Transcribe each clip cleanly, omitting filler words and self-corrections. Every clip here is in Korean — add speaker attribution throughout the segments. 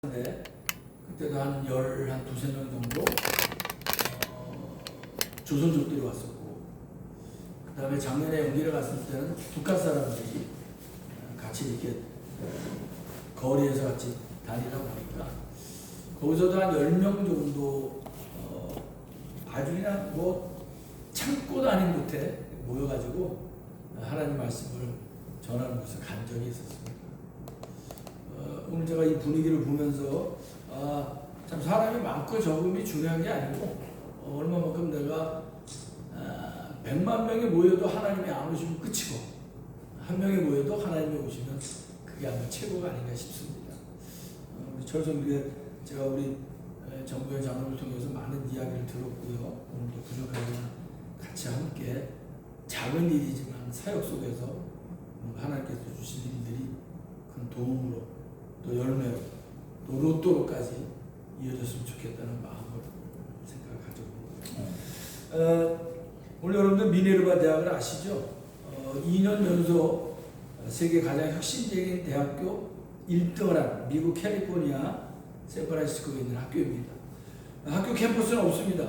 Speaker 1: 네, 그때도 한 두세 명 정도 조선족들이 왔었고, 그 다음에 작년에 연길에 갔을 때는 북한 사람들이 같이 이렇게 거리에서 같이 다니다 보니까 거기서도 한 10명 정도 아주 그냥 뭐 창고도 아닌 곳에 모여가지고 하나님 말씀을 전하는 곳에 간 적이 있었습니다. 오늘 제가 이 분위기를 보면서 참 사람이 많고 적음이 중요한 게 아니고 얼마만큼 내가 100만 명이 모여도 하나님이 안 오시면 끝이고 한 명이 모여도 하나님이 오시면 그게 아마 최고가 아닌가 싶습니다. 우리 철성교회 제가 우리 정부의 장로를 통해서 많은 이야기를 들었고요. 오늘도 부족하지만 같이 함께 작은 일이지만 사역 속에서 하나님께서 주신 일들이 큰 도움으로 또 열매로 또 로또로까지 이어졌으면 좋겠다는 마음을 생각을 가져봅니다. 오늘 여러분들 미네르바 대학을 아시죠? 2년 연속 세계 가장 혁신적인 대학교 1등을 한 미국 캘리포니아 샌프란시스코에 있는 학교입니다. 학교 캠퍼스는 없습니다.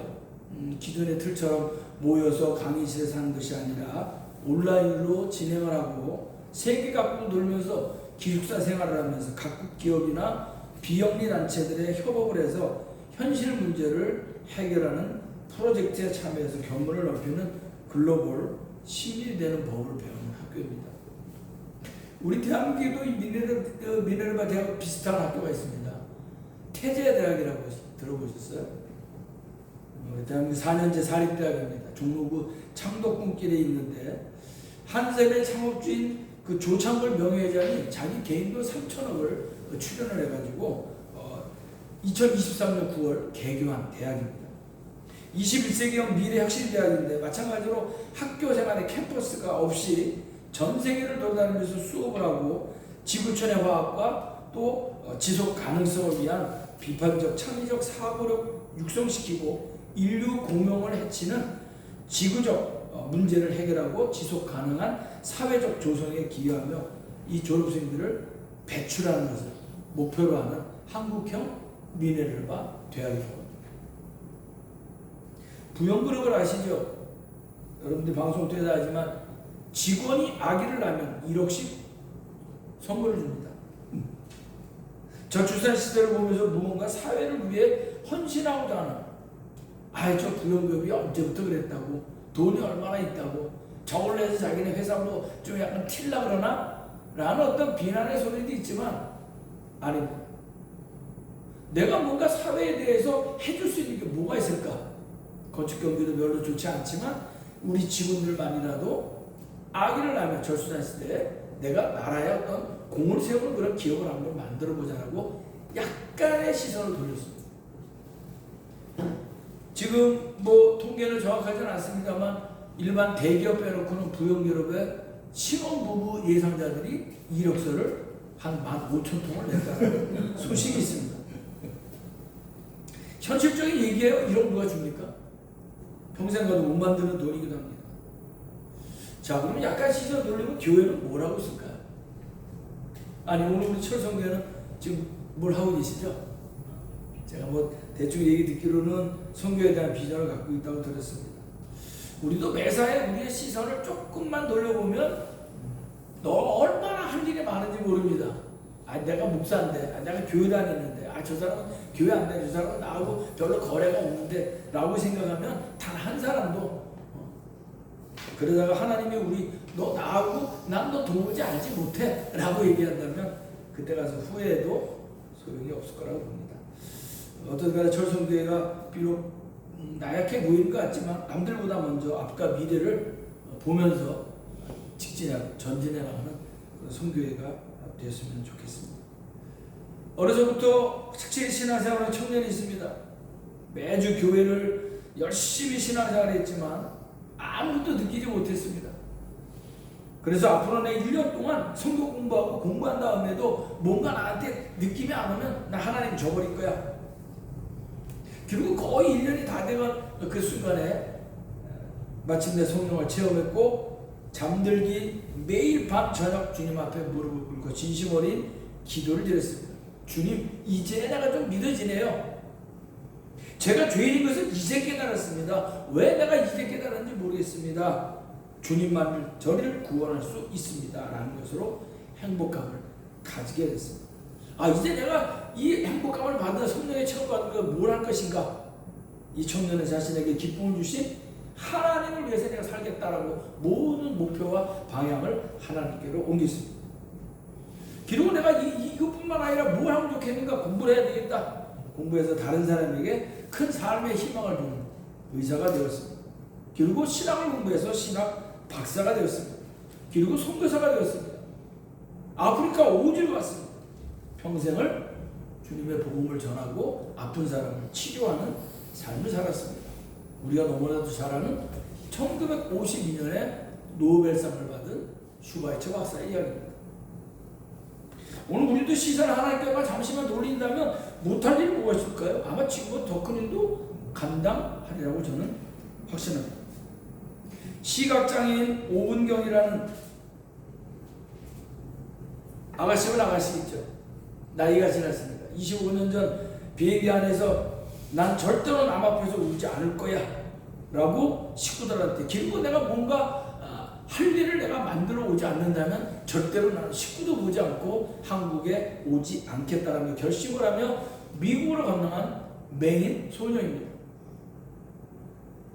Speaker 1: 기존의 틀처럼 모여서 강의실에 사는 것이 아니라 온라인으로 진행을 하고 세계 각국을 돌면서 기숙사 생활을 하면서 각국 기업이나 비영리 단체들의 협업을 해서 현실 문제를 해결하는 프로젝트에 참여해서 견문을 넓히는 글로벌 시민이 되는 법을 배우는 학교입니다. 우리 대한민국에도 이 미네르바 대학 비슷한 학교가 있습니다. 태제대학이라고 들어보셨어요? 대한민국 4년제 사립대학입니다. 종로구 창덕궁길에 있는데 한샘의 창업주인 그 조창걸 명예회장이 자기 개인도 3천억을 출연을 해가지고 2023년 9월 개교한 대학입니다. 21세기형 미래혁신대학인데 마찬가지로 학교 생활에 캠퍼스가 없이 전 세계를 돌아다니면서 수업을 하고 지구촌의 화학과 또 지속 가능성을 위한 비판적 창의적 사고력 육성시키고 인류 공명을 해치는 지구적 문제를 해결하고 지속 가능한 사회적 조성에 기여하며 이 졸업생들을 배출하는 것을 목표로 하는 한국형 미네르바 대학이라고 합니다. 부영그룹을 아시죠? 여러분들 방송 때도 하지만 직원이 아기를 낳으면 1억씩 선물을 줍니다. 저출산 시대를 보면서 무언가 사회를 위해 헌신하고자 하는 저 부영그룹이 언제부터 그랬다고 돈이 얼마나 있다고 저걸 내서 자기네 회사 뭐 좀 약간 튈라 그러나? 라는 어떤 비난의 소리도 있지만 아닙니다. 내가 뭔가 사회에 대해서 해줄 수 있는 게 뭐가 있을까? 건축 경기도 별로 좋지 않지만 우리 직원들만이라도 아기를 낳으면 저출산 시대에 내가 나라에 어떤 공을 세우는 그런 기업을 한번 만들어보자라고 약간의 시선을 돌렸습니다. 지금 뭐 통계는 정확하지는 않습니다만 일반 대기업 빼놓고는 부영기업의 신혼부부 예상자들이 이력서를 한 15,000통을 냈다는 소식이 있습니다. 현실적인 얘기예요. 1억 누가 줍니까? 평생 가도 못 만드는 돈이기도 합니다. 자, 그러면 약간 시선 돌리면 교회는 뭘 하고 있을까요? 아니, 오늘 우리 철성교회는 지금 뭘 하고 계시죠? 제가 뭐 대충 얘기 듣기로는 선교에 대한 비전을 갖고 있다고 들었습니다. 우리도 매사에 우리의 시선을 조금만 돌려보면 너 얼마나 할 일이 많은지 모릅니다. 내가 목사인데, 내가 교회 다니는데, 저 사람은 교회 안 다니는, 저 사람은 나하고 별로 거래가 없는데 라고 생각하면 단 한 사람도 그러다가 하나님이 너 나하고 난 너 도무지 알지 못해 라고 얘기한다면 그때 가서 후회해도 소용이 없을 거라고 봅니다. 어떤 간에 철성교회가 비록 나약해 보이는 것 같지만 남들보다 먼저 앞과 미래를 보면서 전진해 나가는 그런 성교회가 되었으면 좋겠습니다. 어려서부터 착실히 신앙생활하는 청년이 있습니다. 매주 교회를 열심히 신앙생활을 했지만 아무것도 느끼지 못했습니다. 그래서 앞으로 내 1년 동안 성경 공부하고 공부한 다음에도 뭔가 나한테 느낌이 안 오면 나 하나님 줘버릴 거야. 그리고 거의 1년이 다 돼간 그 순간에 마침내 성령을 체험했고 잠들기 매일 밤 저녁 주님 앞에 무릎을 꿇고 진심 어린 기도를 드렸습니다. 주님, 이제 내가 좀 믿어지네요. 제가 죄인인 것을 이제 깨달았습니다. 왜 내가 이제 깨달았는지 모르겠습니다. 주님만을 저를 구원할 수 있습니다. 라는 것으로 행복감을 가지게 됐습니다. 이제 내가 이 행복감을 받은 성령의 체험 받은 거 뭘 할 것인가? 이 청년은 자신에게 기쁨을 주신 하나님을 위해서 내가 살겠다라고 모든 목표와 방향을 하나님께로 옮겼습니다. 그리고 내가 이것뿐만 아니라 뭘 하면 좋겠는가? 공부를 해야 되겠다. 공부해서 다른 사람에게 큰 삶의 희망을 주는 의사가 되었습니다. 그리고 신학을 공부해서 신학 박사가 되었습니다. 그리고 선교사가 되었습니다. 아프리카 오지로 갔습니다. 평생을 주님의 복음을 전하고 아픈 사람을 치료하는 삶을 살았습니다. 우리가 너무나도 잘 아는 1952년에 노벨상을 받은 슈바이처 박사의 이야기입니다. 오늘 우리도 시선을 하나님께만 잠시만 돌린다면 못할 일이 뭐가 있을까요? 아마 지금은 더 큰 일도 감당하리라고 저는 확신합니다. 시각장애인 오은경이라는 아가씨 있죠. 나이가 지났습니다. 25년 전 비행기 안에서 난 절대로 남 앞에서 울지 않을 거야 라고 식구들한테, 그리고 내가 뭔가 할 일을 내가 만들어 오지 않는다면 절대로 나는 식구도 보지 않고 한국에 오지 않겠다라며 결심을 하며 미국으로 건너간 맹인 소녀입니다.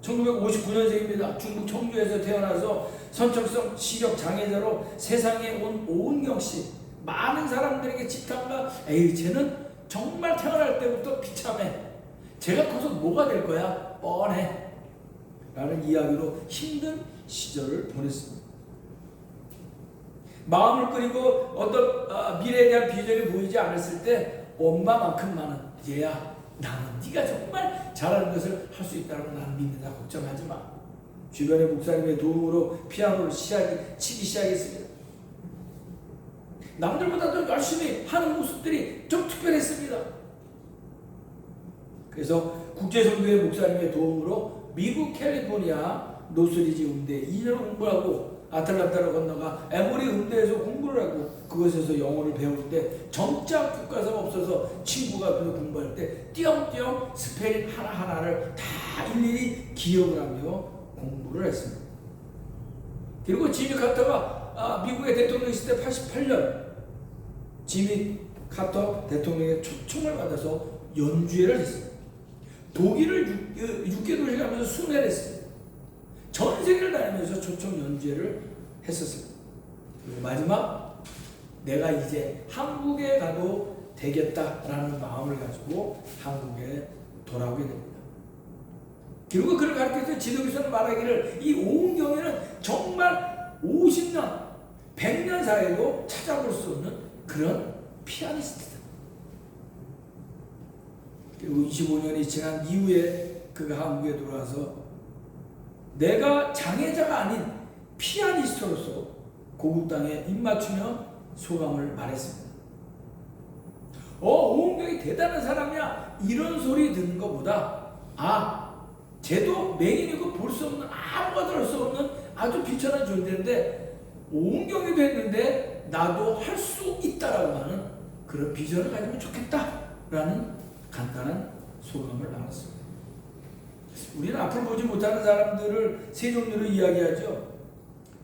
Speaker 1: 1959년생입니다. 중국 청주에서 태어나서 선천성 시력 장애자로 세상에 온 오은경 씨. 많은 사람들에게 지탄과 쟤는 정말 태어날 때부터 비참해. 제가 커서 뭐가 될 거야? 뻔해. 라는 이야기로 힘든 시절을 보냈습니다. 마음을 끓이고 어떤 미래에 대한 비전이 보이지 않았을 때 엄마만큼만은 얘야, 나는 네가 정말 잘하는 것을 할 수 있다고 나는 믿는다. 걱정하지 마. 주변의 목사님의 도움으로 피아노를 치기 시작했습니다. 남들보다 더 열심히 하는 모습들이 좀 특별했습니다. 그래서 국제선교회 목사님의 도움으로 미국 캘리포니아 노스리지 음대 2년을 공부하고 아틀란타로 건너가 에모리 음대에서 공부를 하고 그곳에서 영어를 배울 때 점자 교과서가 없어서 친구가 그 공부할 때 띄엄띄엄 스펠링 하나하나를 다 일일이 기억을 하며 공부를 했습니다. 그리고 지미 카터가 미국의 대통령 있을 때 88년 지미 카터 대통령의 초청을 받아서 연주회를 했습니다. 독일을 6개 도시 가면서 순회를 했습니다. 전 세계를 다니면서 초청 연주회를 했었습니다. 그리고 마지막, 내가 이제 한국에 가도 되겠다라는 마음을 가지고 한국에 돌아오게 됩니다. 그리고 그를 가르쳐서 지도교수는 말하기를 이 오은경이는 정말 50년, 100년 사이에도 찾아볼 수 없는 그런 피아니스트다. 그리고 25년이 지난 이후에 그가 한국에 돌아와서 내가 장애자가 아닌 피아니스트로서 고국 땅에 입맞추며 소감을 말했습니다. 오은경이 대단한 사람이야, 이런 소리 듣는 것보다 쟤도 맹인이고 볼 수 없는, 아무것도 할 수 없는 아주 비천한 존재인데 오은경이도 했는데 나도 할 수 있다라고 하는 그런 비전을 가지면 좋겠다라는 간단한 소감을 나눴습니다. 우리는 앞을 보지 못하는 사람들을 세 종류로 이야기하죠.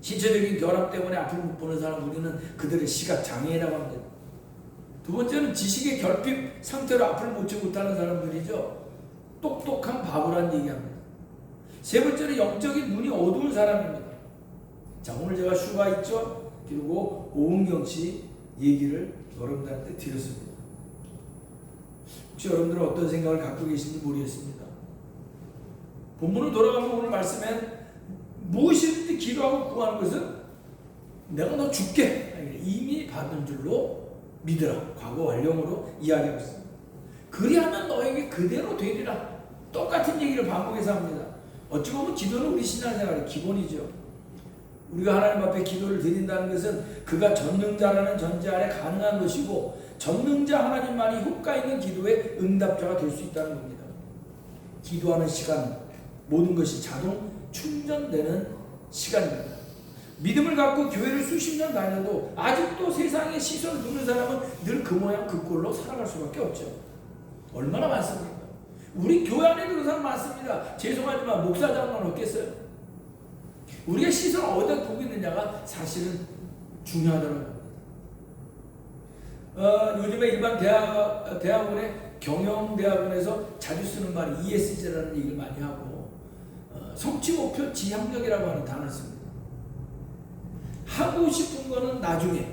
Speaker 1: 신체적인 결함 때문에 앞을 못 보는 사람, 우리는 그들의 시각 장애라고 합니다. 두 번째는 지식의 결핍 상태로 앞을 보지 못하는 사람들이죠. 똑똑한 바보란 얘기합니다. 세 번째는 영적인 눈이 어두운 사람입니다. 자, 오늘 제가 슈가 있죠. 그리고 오은경 씨 얘기를 여러분들한테 드렸습니다. 혹시 여러분들은 어떤 생각을 갖고 계신지 모르겠습니다. 본문으로 돌아가면 오늘 말씀엔 무엇이든지 기도하고 구하는 것은 내가 너 줄게 이미 받은 줄로 믿으라. 과거 완료형으로 이야기하고 있습니다. 그리하면 너에게 그대로 되리라. 똑같은 얘기를 반복해서 합니다. 어찌 보면 기도는 우리 신앙생활의 기본이죠. 우리가 하나님 앞에 기도를 드린다는 것은 그가 전능자라는 전제 아래 가능한 것이고 전능자 하나님만이 효과 있는 기도의 응답자가 될 수 있다는 겁니다. 기도하는 시간, 모든 것이 자동 충전되는 시간입니다. 믿음을 갖고 교회를 수십 년 다녀도 아직도 세상의 시선을 두는 사람은 늘 그 모양 그 꼴로 살아갈 수밖에 없죠. 얼마나 많습니까? 우리 교회 안에 그런 사람 많습니다. 죄송하지만 목사장만 없겠어요? 우리가 시선을 어디다 두고 있느냐가 사실은 중요하다는 겁니다. 요즘에 일반 대학원에 경영대학원에서 자주 쓰는 말이 ESG라는 얘기를 많이 하고 성취 목표 지향력이라고 하는 단어를 씁니다. 하고 싶은 거는 나중에,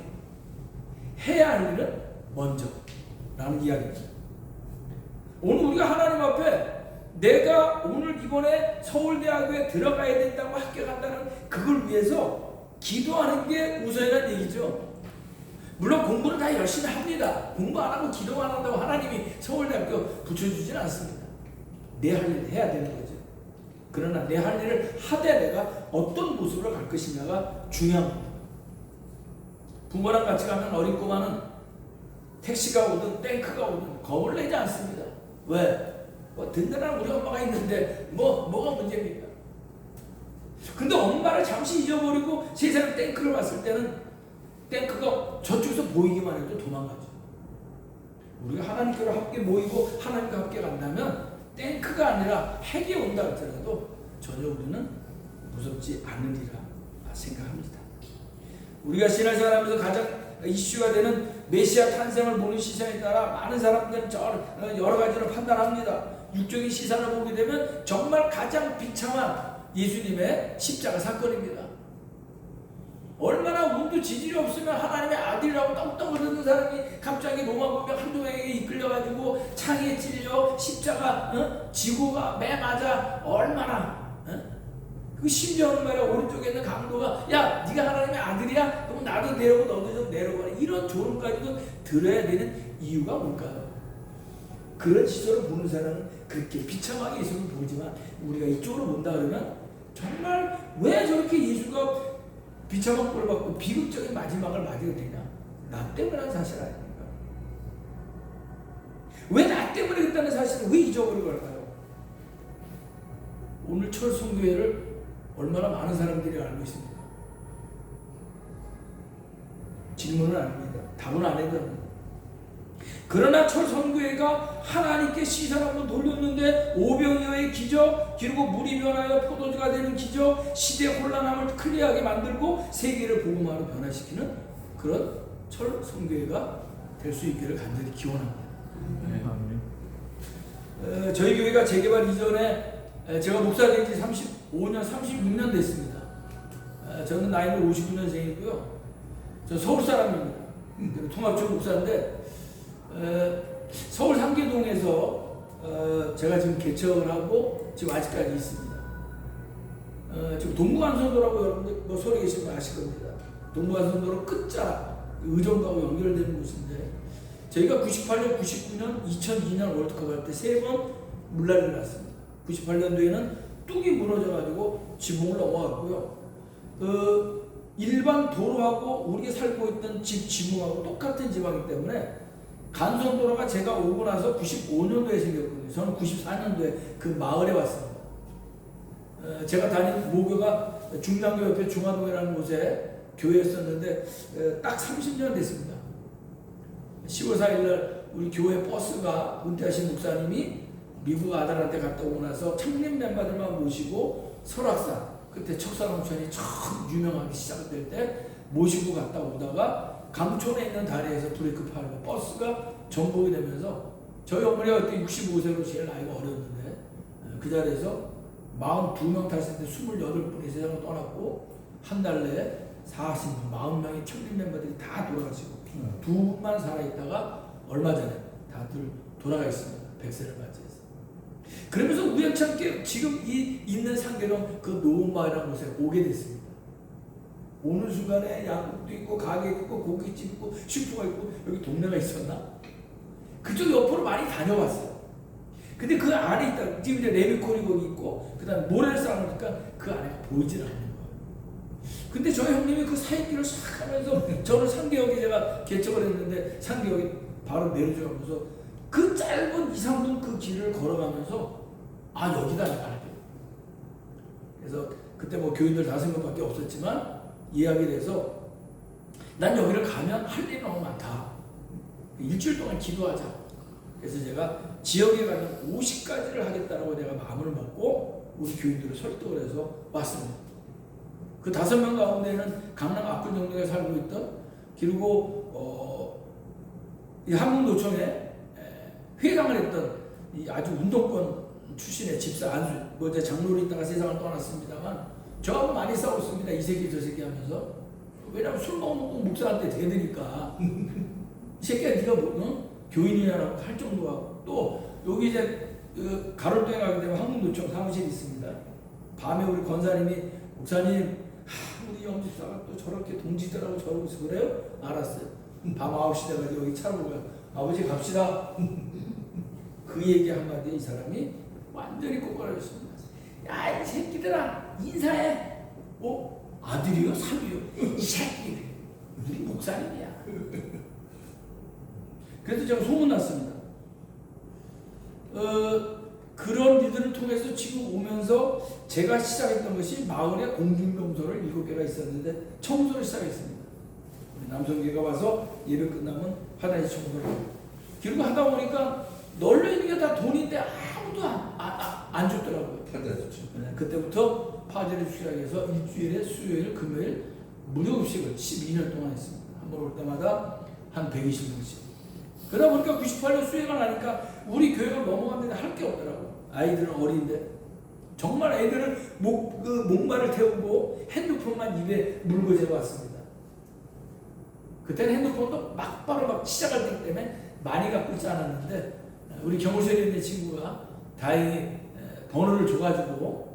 Speaker 1: 해야 할 일은 먼저 라는 이야기입니다. 오늘 우리가 하나님 앞에 내가 오늘 이번에 서울대학교에 들어가야 된다고 합격한다는 그걸 위해서 기도하는 게 우선이라는 얘기죠. 물론 공부는 다 열심히 합니다. 공부 안 하고 기도 안 한다고 하나님이 서울대학교 붙여주진 않습니다. 내 할 일을 해야 되는 거죠. 그러나 내 할 일을 하되 내가 어떤 모습으로 갈 것이냐가 중요한 겁니다. 부모랑 같이 가면 어린 꼬마는 택시가 오든 탱크가 오든 겁을 내지 않습니다. 왜? 뭐 든든한 우리 엄마가 있는데 뭐가 문제입니까? 근데 엄마를 잠시 잊어버리고 세상에 탱크를 봤을 때는 탱크가 저쪽에서 보이기만 해도 도망가죠. 우리가 하나님께로 함께 모이고 하나님과 함께 간다면 탱크가 아니라 핵이 온다 할지라도 전혀 우리는 무섭지 않으리라 생각합니다. 우리가 신앙생활하면서 가장 이슈가 되는 메시아 탄생을 보는 시선에 따라 많은 사람들은 여러 가지로 판단합니다. 육적인 시선을 보게 되면 정말 가장 비참한 예수님의 십자가 사건입니다. 얼마나 운도 지질이 없으면 하나님의 아들이라고 떵떵 거리는 사람이 갑자기 로마 군병 한두 명에게 이끌려가지고 창에 찔려 십자가 지구가 매 맞아 얼마나 그 심정은 말이야. 오른쪽에 있는 강도가 야 네가 하나님의 아들이야? 그럼 나도 내려오고 너도 좀 내려오라. 이런 조롱까지도 들어야 되는 이유가 뭘까요? 그런 시선을 보는 사람은 그렇게 비참하게 예수를 보지만 우리가 이쪽으로 본다 그러면 정말 왜 저렇게 예수가 비참한 꼴을 받고 비극적인 마지막을 맞이게 되냐? 나 때문에 사실 아닙니까? 왜 나 때문에 그랬다는 사실을 왜 잊어버리고 갈까요? 오늘 철성교회를 얼마나 많은 사람들이 알고 있습니까? 질문은 아닙니다. 답은 안 해도 합니다. 그러나 철성교회가 하나님께 시선을 한번 돌렸는데 오병이어의 기적, 그리고 물이 변하여 포도주가 되는 기적, 시대 혼란함을 클리어하게 만들고 세계를 복음화로 변화시키는 그런 철성교회가 될 수 있기를 간절히 기원합니다. 저희 교회가 재개발 이전에 제가 목사 된 지 35년, 36년 됐습니다. 저는 나이는 59년생이고요. 저 서울 사람입니다. 통합적 목사인데 서울 상계동에서 제가 지금 개척을 하고 지금 아직까지 있습니다. 지금 동부간선도라고 여러분들 뭐 서울에 계시면 아실 겁니다. 동부간선도로 끝자락 의정부하고 연결되는 곳인데 저희가 98년, 99년, 2002년 월드컵 할 때 3번 물난리를 났습니다. 98년도에는 뚝이 무너져가지고 지붕을 넘어갔고요. 일반 도로하고 우리가 살고 있던 집 지붕하고 똑같은 지방이기 때문에 간선도로가 제가 오고 나서 95년도에 생겼거든요. 저는 94년도에 그 마을에 왔습니다. 제가 다닌 모교가 중랑교 옆에 중화동이라는 곳에 교회였었는데 딱 30년 됐습니다. 10월 4일날 우리 교회 버스가 은퇴하신 목사님이 미국 아들한테 갔다 오고 나서 청년 멤버들만 모시고 설악산 그때 척산온천이 처음 유명하게 시작될 때 모시고 갔다 오다가 강촌에 있는 다리에서 브레이크 밟고 버스가 전복이 되면서 저희 어머니가 그때 65세로 제일 나이가 어렸는데 그 자리에서 42명 탔을 때 28분이 세상을 떠났고 한 달 내에 40명, 40명의 청년 멤버들이 다 돌아가시고 두 분만 살아있다가 얼마 전에 다들 돌아가 있습니다. 100세를 맞이해서. 그러면서 우연찮게 지금 이 있는 상계동 그 노은마을이라는 곳에 오게 됐습니다. 오는 순간에 양국도 있고 가게 있고 고깃집 있고 슈퍼가 있고 여기 동네가 있었나? 그쪽 옆으로 많이 다녀왔어요. 근데 그 안에 있다. 지금 이제 레미콘이 거기 있고 그다음 모래를 쌓으니까 그 안에 보이질 않는 거예요. 근데 저희 형님이 그 사이길을 싹 하면서 저는 상계역에 제가 개척을 했는데 상계역에 바로 내려줘가면서 그 짧은 2, 3분 그 길을 걸어가면서 여기다 내가 할게요. 그래서 그때 뭐 교인들 5명밖에 없었지만 이야기를 해서 난 여기를 가면 할 일이 너무 많다. 일주일 동안 기도하자. 그래서 제가 지역에 가면 50가지를 하겠다라고 내가 마음을 먹고 우리 교인들을 설득을 해서 왔습니다. 그 5명 가운데는 강남 압구정동에 살고 있던, 그리고 이 한국노총에 회장을 했던 이 아주 운동권 출신의 집사 안수, 이제 장로로 있다가 세상을 떠났습니다만 저하고 많이 싸웠습니다. 이 새끼 저 새끼 하면서. 왜냐면 술 먹는 목사한테 대드니까 이 새끼야 네가 뭐 교인이냐라고 할 정도하고, 또 여기 이제 가로등에 가게 되면 한국노총 사무실이 있습니다. 밤에 우리 권사님이 목사님 우리 영집사가 또 저렇게 동지들하고 저러고 있어. 그래요? 알았어요. 밤 9시 돼가지고 여기 차로 가요. 아버지 갑시다. 그 얘기 한마디에 이 사람이 완전히 꼬꾸라졌습니다. 야 이 새끼들아 인사해. 아들이요? 사위요? 이 새끼들 우리 목사님이야. 그래서 제가 소문났습니다. 그런 일들을 통해서 지금 오면서 제가 시작했던 것이 마을에 공중병소를 7개가 있었는데 청소를 시작했습니다. 우리 남성계가 와서 예배 끝나면 화장실 청소를 하고, 그리고 하다 보니까 널려 있는 게 다 돈인데 아무도 안 주더라고요. 네, 그때부터 파제를 시작해서 일주일에 수요일, 금요일 무료급식을 12년 동안 했습니다. 한 번 올 때마다 한 120명씩. 그러다 보니까 98년 수혜가 나니까 우리 교회가 넘어갔는데 할 게 없더라고요. 아이들은 어린데 정말 애들은 목말을 태우고 핸드폰만 입에 물고 제가 왔습니다. 그때는 핸드폰도 막바로 막 시작할 때기 때문에 많이 갖고 있지 않았는데, 우리 경호실에 있는 친구가 다행히 번호를 줘가지고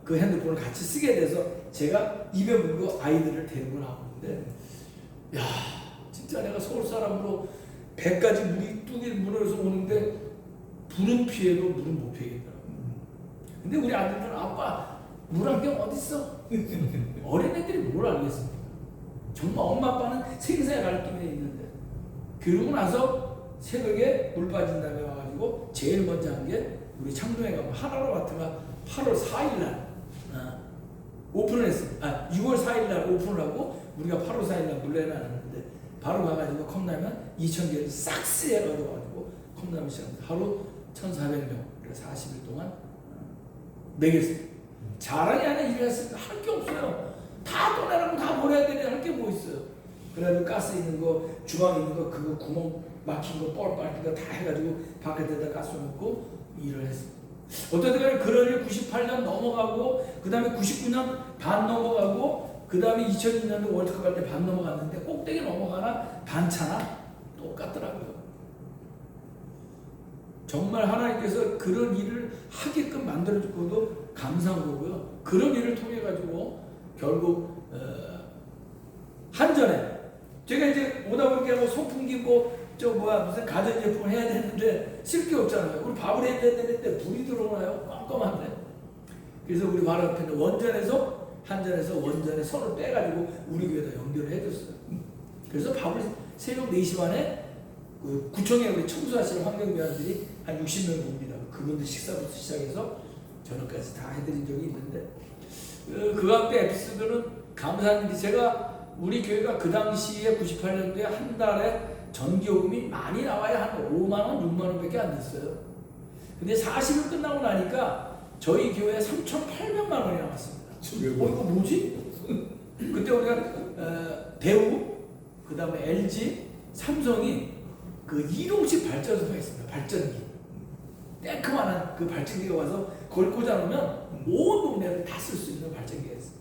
Speaker 1: 그 핸드폰을 같이 쓰게 돼서 제가 입에 물고 아이들을 데리고 나오는데, 야 진짜 내가 서울 사람으로 100가지 물이 뚝이 물어서 오는데 불은 피해도 물은 못 피하겠더라고. 근데 우리 아들들은 아빠 물안경 어딨어? 어린애들이 뭘 알겠습니까? 정말 엄마 아빠는 생사의 갈등에 있는데, 그러고 나서 새벽에 물 빠진 다음에 와가지고 제일 먼저 한 게 우리 창동에 가면 하나로마트가 8월 4일날 오픈을 했습니다. 6월 4일날 오픈을 하고 우리가 8월 4일날 물레를 하는데, 바로 가가지고 컵라면 2,000개를 싹쓸이 해가지고 컵라면 시작합니다. 하루 1,400명, 40일 동안 먹였습니다. 자랑이 아니라 일을 했으니까 할 게 없어요. 다 떠내라고 다 버려야 되는데 할 게 뭐 있어요. 그래가지고 가스 있는 거, 주방 있는 거, 그거 구멍 막힌 거, 뻘 빨린 거 다 해가지고 바깥에다 가스 넣고 일을 했습니다. 어떤 때는 그런 일 98년 넘어가고, 그 다음에 99년 반 넘어가고, 그 다음에 2002년도 월드컵 갈 때 반 넘어갔는데 꼭대기 넘어가나 반차나 똑같더라고요. 정말 하나님께서 그런 일을 하게끔 만들어주고도 감사한 거고요. 그런 일을 통해 가지고 결국 한전에 제가 이제 오다 보니까 선풍기 무슨 가전제품을 해야 되는데 쓸 게 없잖아요. 우리 밥을 해야 되는데 불이 들어오나요? 깜깜한데. 그래서 우리 바로 앞에 있는 원전에서 한전에서 원전에 선을 빼가지고 우리 교회에다 연결을 해줬어요. 그래서 밥을 새벽 4시 반에 그 구청에 우리 청소하시는 환경미화들이 한 60명 봅니다. 그분들 식사부터 시작해서 저녁까지 다 해드린 적이 있는데, 그 가운데 에피소드는 감사한 일이, 제가 우리 교회가 그 당시에 98년도에 한 달에 전기요금이 많이 나와야 한 5만원, 6만원 밖에 안 됐어요. 근데 40일 끝나고 나니까 저희 교회에 3,800만 원이 나왔습니다. 이거 뭐지? 그때 우리가 대우, 그 다음에 LG, 삼성이 그 이동식 발전소가 있습니다. 발전기. 땡크만한 그 발전기가 와서 그걸 꽂아놓으면 온 동네를 다 쓸 수 있는 발전기가 있어요.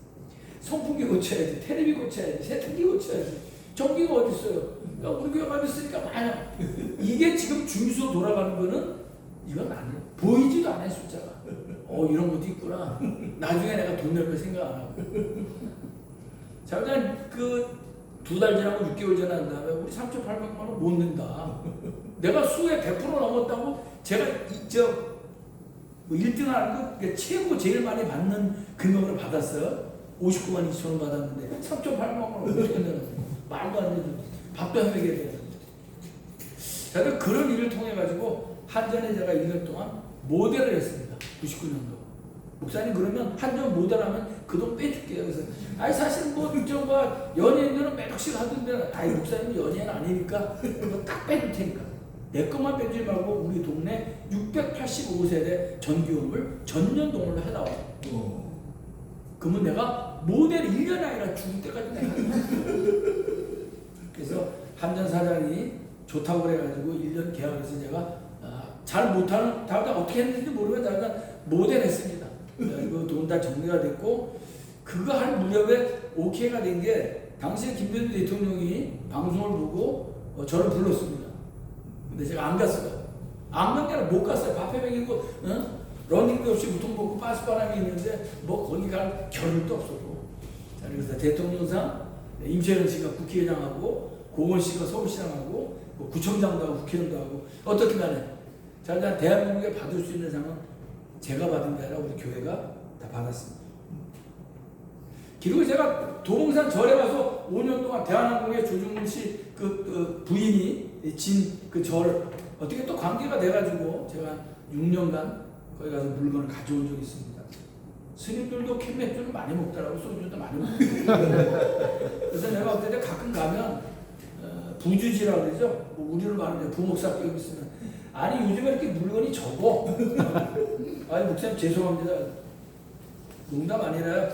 Speaker 1: 선풍기 고쳐야지, 테레비 고쳐야지, 세탁기 고쳐야지. 전기가 어디 있어요? 그러니까 우리 교회 가면 쓰니까 많아. 이게 지금 주유소 돌아가는 거는 이건 아니에요. 보이지도 않아요, 숫자가. 이런 것도 있구나. 나중에 내가 돈 낼 거 생각 안 하고. 자, 그냥 그 2달 지나고 6개월 지난 다음에 우리 3,800만 원 못 낸다. 내가 수에 100% 넘었다고 제가 1등 하는 거 최고 제일 많이 받는 금액을 받았어요. 59만 2천 원 받았는데 3,800만 원 어떻게 내는 말도 안 되는, 밥도 해먹여야 되는데. 제가 그런 일을 통해 가지고 한전에 제가 1년 동안 모델을 했습니다. 99년도. 목사님 그러면 한 점 모자라면 그 돈 빼줄게요. 그래서 아니 사실 뭐저뭐 연예인들은 몇 억씩 하던데 아이 목사님 연예인 아니니까 그거 딱 빼줄 테니까 내 것만 빼주지 말고 우리 동네 685세대 전기요금을 전년 동원을 해다오. 그러면 내가 모델 1년이 아니라 죽을 때까지 내가 그래서 한전 사장이 좋다고 그래가지고 1년 계약해서 제가 잘 못하는 다음에 어떻게 했는지 모르면 제가 모델 했습니다. 그 돈 다 정리가 됐고 그거 할 무렵에 오케이가 된 게 당시에 김대중 대통령이 방송을 보고 저를 불렀습니다. 근데 제가 안 갔어요. 안 간 게 아니라 못 갔어요. 밥해 먹이고 러닝도 없이 우통 먹고 빠스바람이 있는데 뭐 거기 갈 겨를도 없었고. 자, 그래서 대통령상 임채연 씨가 국회의장하고 고건 씨가 서울시장하고 뭐 구청장도 하고 국회의장도 하고 어떻게 간에 자, 대한민국에 받을 수 있는 상은 제가 받은 게 아니라 우리 교회가 다 받았습니다. 그리고 제가 도봉산 절에 가서 5년 동안 대한항공의 조중문 씨 그 부인이 진 그 절 어떻게 또 관계가 돼가지고 제가 6년간 거기 가서 물건을 가져온 적이 있습니다. 스님들도 캔맥주를 많이 먹더라고 소주도 많이 먹고 그래서 내가 어때 가끔 가면 부주지라고 그러죠. 뭐 우리를 말하면 부목사 끼고 있으면 아니 요즘에 이렇게 물건이 적어. 아니 목사님 죄송합니다. 농담 아니라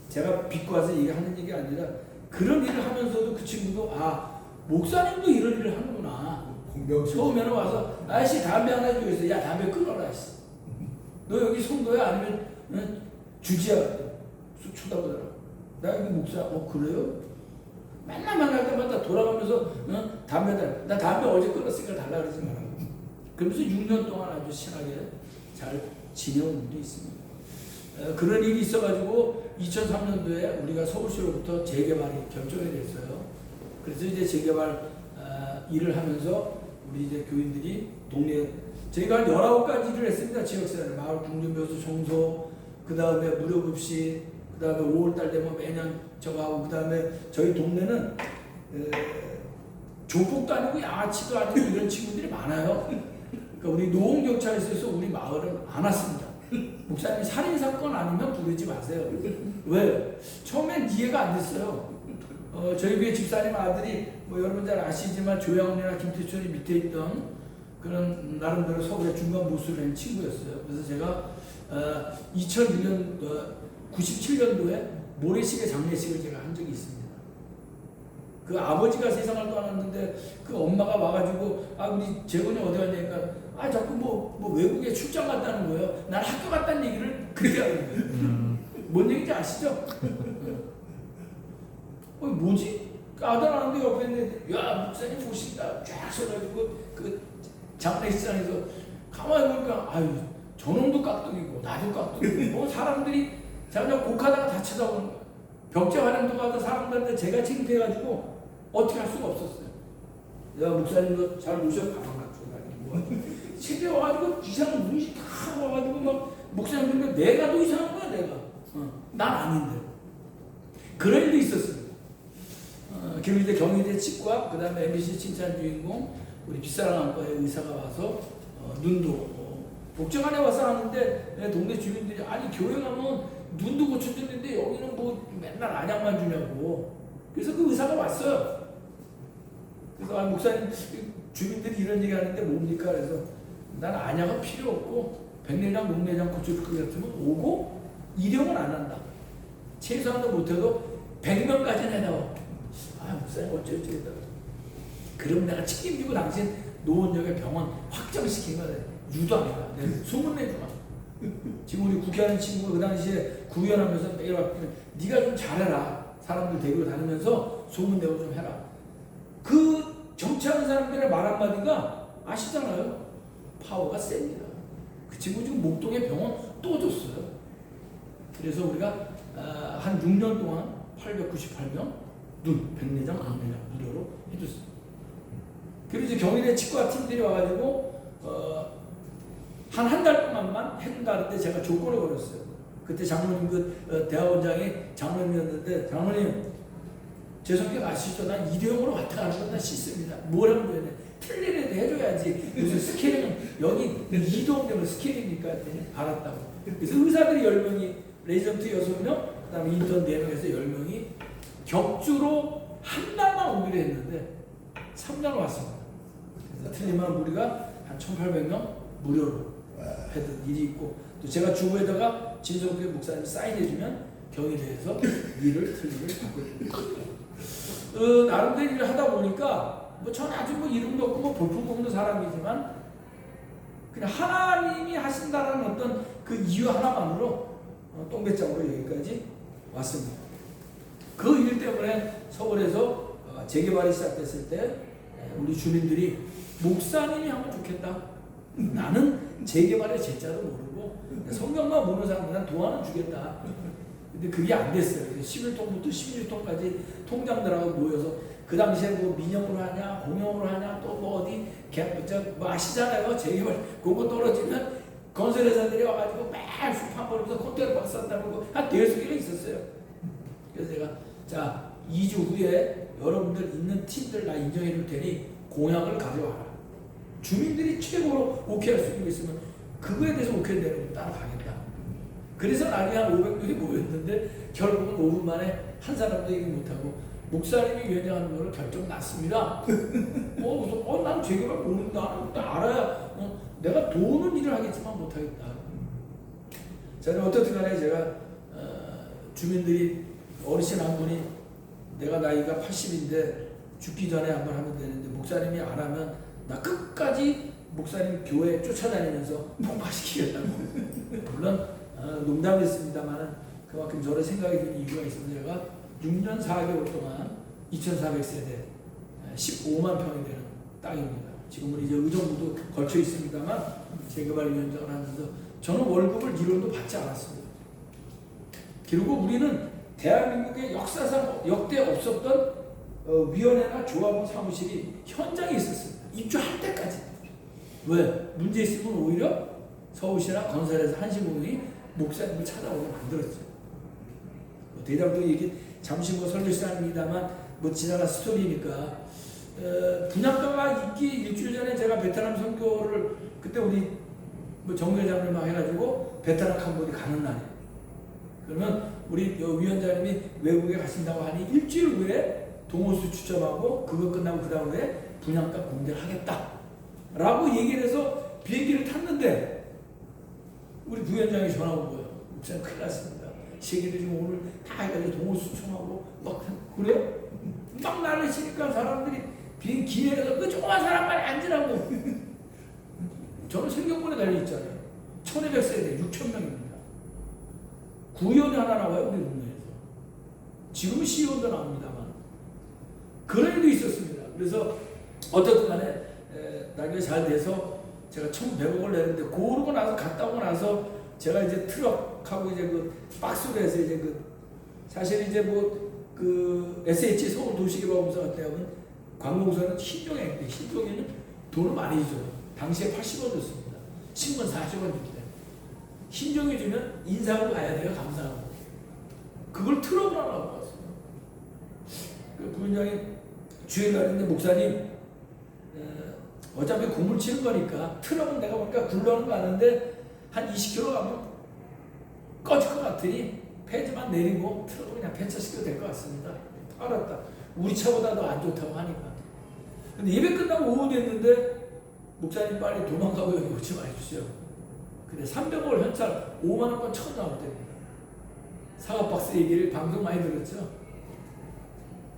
Speaker 1: 제가 빚고 와서 얘기하는 얘기 아니라 그런 일을 하면서도 그 친구도 아 목사님도 이런 일을 하는구나. 처음에는 와서 아저씨 담배 하나 주고 있어. 야 담배 끊어라. 너 여기 성도야 아니면 주지야? 쑥 쳐다보더라. 나 여기 목사. 그래요? 맨날 만날 때마다 돌아가면서 담배 달라. 나 담배 어제 끊었으니까 달라 그러지 말라고. 그러면서 6년 동안 아주 친하게 잘 지내온 분도 있습니다. 그런 일이 있어가지고 2003년도에 우리가 서울시로부터 재개발이 결정이 됐어요. 그래서 이제 재개발 일을 하면서 우리 이제 교인들이 동네 저희가 한 19가지 일을 했습니다. 지역사회 마을 궁전묘소 청소, 그 다음에 무료급식, 그 다음에 5월달 되면 매년 저거 하고, 그 다음에 저희 동네는 조폭도 아니고 양아치도 아니고 이런 친구들이 많아요. 그러니까 우리 노원경찰에서 있어서 우리 마을은 안 왔습니다. 목사님 살인사건 아니면 부르지 마세요. 왜? 처음엔 이해가 안 됐어요. 저희 교회 집사님 아들이 뭐 여러분 잘 아시지만 조양훈이나 김태춘이 밑에 있던 그런 나름대로 서울의 중간 보수를 한 친구였어요. 그래서 제가 2001년 97년도에 모래시계 장례식을 제가 한 적이 있습니다. 그 아버지가 세상을 떠났는데 그 엄마가 와가지고 아 우리 재건이 어디 갔냐니까 아 자꾸 뭐 외국에 출장 갔다는 거예요. 난 학교 갔다는 얘기를 그렇게 하는 거예요. 뭔 얘기인지 아시죠? 뭐지? 아들 하는데 옆에 있는데 야 목사님 오신다 쫙 서가지고 그 장례식장에서 가만히 보니까 아유 저놈도 깍두기고 나도 깍두기고 뭐 사람들이 그냥 곡하다가 다 쳐다보는 거야. 벽제 활용도 가서 사람들한테 제가 창피해가지고 어떻게 할 수가 없었어요. 야 목사님도 잘 모셔 가만 갖고 집에 와가지고 이상한 눈이 다 와가지고 막 목사님 보면 내가 더 이상한 거야 내가. 난 아닌데. 그런 일도 있었습니다. 그리고 이제 경희대 치과, 그 다음에 MBC 칭찬 주인공, 우리 빗사랑학과의 의사가 와서 눈도 복지관에 와서 하는데 내 동네 주민들이 아니 교회 가면 눈도 고쳐주는데 여기는 뭐 맨날 안약만 주냐고. 그래서 그 의사가 왔어요. 그래서 아, 목사님 주민들이 이런 얘기 하는데 뭡니까? 그래서 난 안약은 필요 없고 백내장, 목내장 고쳐줄 것 같으면 오고 일용은 안 한다. 최소한도 못해도 100명까지는 해놔. 아 목사님 어쩌다 그럼 내가 책임지고 당신 노원역에 병원 확정시킨 거야. 유도합니다. 소문내주마. 지금 우리 국회의원 친구가 그 당시에 구의원하면서 매일 왔거든. 네가 좀 잘해라. 사람들 데리고 다니면서 소문내고 좀 해라. 그 정치하는 사람들의 말 한마디가 아시잖아요. 파워가 셉니다. 그 친구 지금 목동에 병원 또 줬어요. 그래서 우리가 한 6년 동안 898명 눈, 백내장, 안내장 무료로 해줬습니다. 그리고 이제 경희대 치과 팀들이 와가지고 한 달 동안만 해준다는데 제가 조건을 걸었어요. 그때 장로님 그 대학원장이 장로님이었는데 장로님 제 성격 아시죠? 난 일회용으로 왔다 가는 건 난 싫습니다. 뭘 하면 되냐? 틀리래도 해줘야지. 무슨 스케일은 여기 이동되면 스케일이니까 했더니 알았다고. 그래서 의사들이 10명이, 레지던트 6명, 그 다음에 인턴 4명에서 10명이 격주로 한 달만 오기로 했는데 3년 왔습니다. 그래서 틀리면 우리가 한 1,800명 무료로 했던 일이 있고, 또 제가 주부에다가 진성교회 목사님이 사인해주면 경희대에서 일을 틀리를 받고 있습니다. 나름대로 일을 하다 보니까 뭐 전 아주 뭐 이름도 없고 뭐 볼품 없는 사람이지만 그냥 하나님이 하신다라는 어떤 그 이유 하나만으로 똥배짱으로 여기까지 왔습니다. 그 일 때문에 서울에서 재개발이 시작됐을 때 우리 주민들이 목사님이 하면 좋겠다. 나는 재개발의 제자도 모르고 성경만 보는 사람들은 도와는 주겠다. 근데 그게 안 됐어요. 11통부터 16통까지 통장들하고 모여서 그 당시에 뭐 민영으로 하냐, 공영으로 하냐, 또 뭐 어디 뭐 아시잖아요. 재개발 그거 떨어지면 건설회사들이 와가지고 매일 수판 벌면서 콘테이너 싼다고 한 4개가 있었어요. 그래서 제가 자 2주 후에 여러분들 있는 팀들 나 인정해 줄 테니 공약을 가져와라. 주민들이 최고로 오케이 할 수 있는 게 있으면 그거에 대해서 오케이 되는 거 따라가겠다. 그래서 나중에 한 500명이 모였는데 결국은 5분 만에 한 사람도 얘기 못하고 목사님이 위원장하는 거를 결정 났습니다. 그래서 난 재개발 모른다. 알아야 내가 도우는 일을 하겠지만 못하겠다. 저는 어떻든 간에 제가 주민들이 어르신 한 분이 내가 나이가 80인데 죽기 전에 한번 하면 되는데 목사님이 안 하면 나 끝까지 목사님 교회 쫓아다니면서 폭파시키겠다고. 물론 농담했습니다만은 그만큼 저를 생각이 드는 이유가 있어서 제가 6년 4개월 동안 2,400세대 15만 평이 되는 땅입니다. 지금은 이제 의정부도 걸쳐 있습니다만 재개발위원장을 하면서 저는 월급을 1원도 받지 않았습니다. 그리고 우리는 대한민국의 역사상 역대 없었던 위원회나 조합원 사무실이 현장에 있었습니다. 입주할 때까지. 왜? 문제 있으면 오히려 서울시나 건설에서 한신공이 목사님을 찾아오게 만들었죠. 대장도 얘기 잠시 뭐 설교 시간입니다만 뭐 지나간 스토리니까 분양가가 있기 일주일 전에 제가 베트남 선교를 그때 우리 뭐 정회장을 막 해가지고 베트남 캄보디 가는 날이에요. 그러면 우리 위원장님이 외국에 가신다고 하니 일주일 후에 동호수 추첨하고 그거 끝나고 그 다음에 분양가 공개를 하겠다 라고 얘기를 해서 비행기를 탔는데 우리 부위원장이 전화 온 거예요. 목사님 큰일 났습니다. 세계들이 지금 오늘 다 해가지고 동호수 추첨하고 막 그래요? 막 날리시니까 사람들이 비행기 기내에서 그 조그만 사람만 앉으라고. 저는 생경본에 달려있잖아요. 1200세대 6,000명입니다. 구의원이 하나 나와요 우리 동네에서. 지금은 시의원도 나옵니다만 그런 일도 있었습니다. 그래서 어떻든 간에 나중에 잘 돼서 제가 1,100억을 내는데 고르고 나서 갔다 오고 나서 제가 이제 트럭하고 이제 그 박스로 해서 이제 그 사실 이제 뭐 그 SH 서울 도시개발공사 같은 경우는 관공서는 신종에 신종에는 돈을 많이 줘. 당시에 80원 줬습니다. 신문 40원 줬대. 신종이 주면 인사하고 가야 돼요. 감사하고. 그걸 트럭으로 하려고 왔어요. 그 부원장이 주일날인데 목사님 어차피 공물 치는 거니까 트럭은 내가 보니까 굴러오는 거 아는데 한 20km 가면 꺼질 것 같으니 폐지만 내리고 트럭을 그냥 폐차시켜도 될 것 같습니다. 알았다. 우리 차보다 더 안 좋다고 하니까. 근데 예배 끝나고 오후 됐는데 목사님 빨리 도망가고 여기 오지 마십시오. 근데 300원 현찰 5만 원권 처음 나올 때입니다. 사과박스 얘기를 방송 많이 들었죠?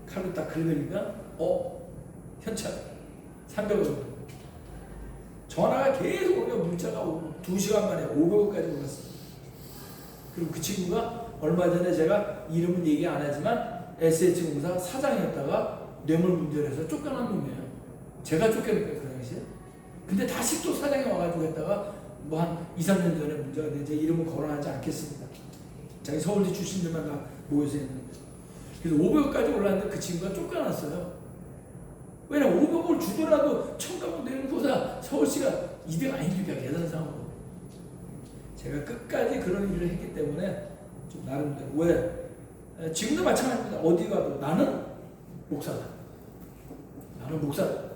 Speaker 1: 칼로 딱 긁으니까 현찰 300원. 전화가 계속 오니까 문자가 오고 2시간 만에 500원까지 올랐어요. 그리고 그 친구가 얼마 전에 제가 이름은 얘기 안 하지만 SH공사 사장이었다가 뇌물 문제를 해서 쫓겨난 놈이에요. 제가 쫓겨났어요 그 당시에. 근데 다시 또 사장이 와가지고 했다가 뭐 한 2, 3년 전에 문제가 돼. 제 이름은 거론하지 않겠습니다. 자기 서울대 출신들만 다 모여서 했는데. 그래서 500원까지 올랐는데 그 친구가 쫓겨났어요. 왜냐면 500원을 주더라도 청가공 내는 거보다 서울시가 이득 아닙니까? 계산상으로. 제가 끝까지 그런 일을 했기 때문에 좀 나름대로. 왜? 지금도 마찬가지입니다. 어디 가도 나는 목사다. 나는 목사다.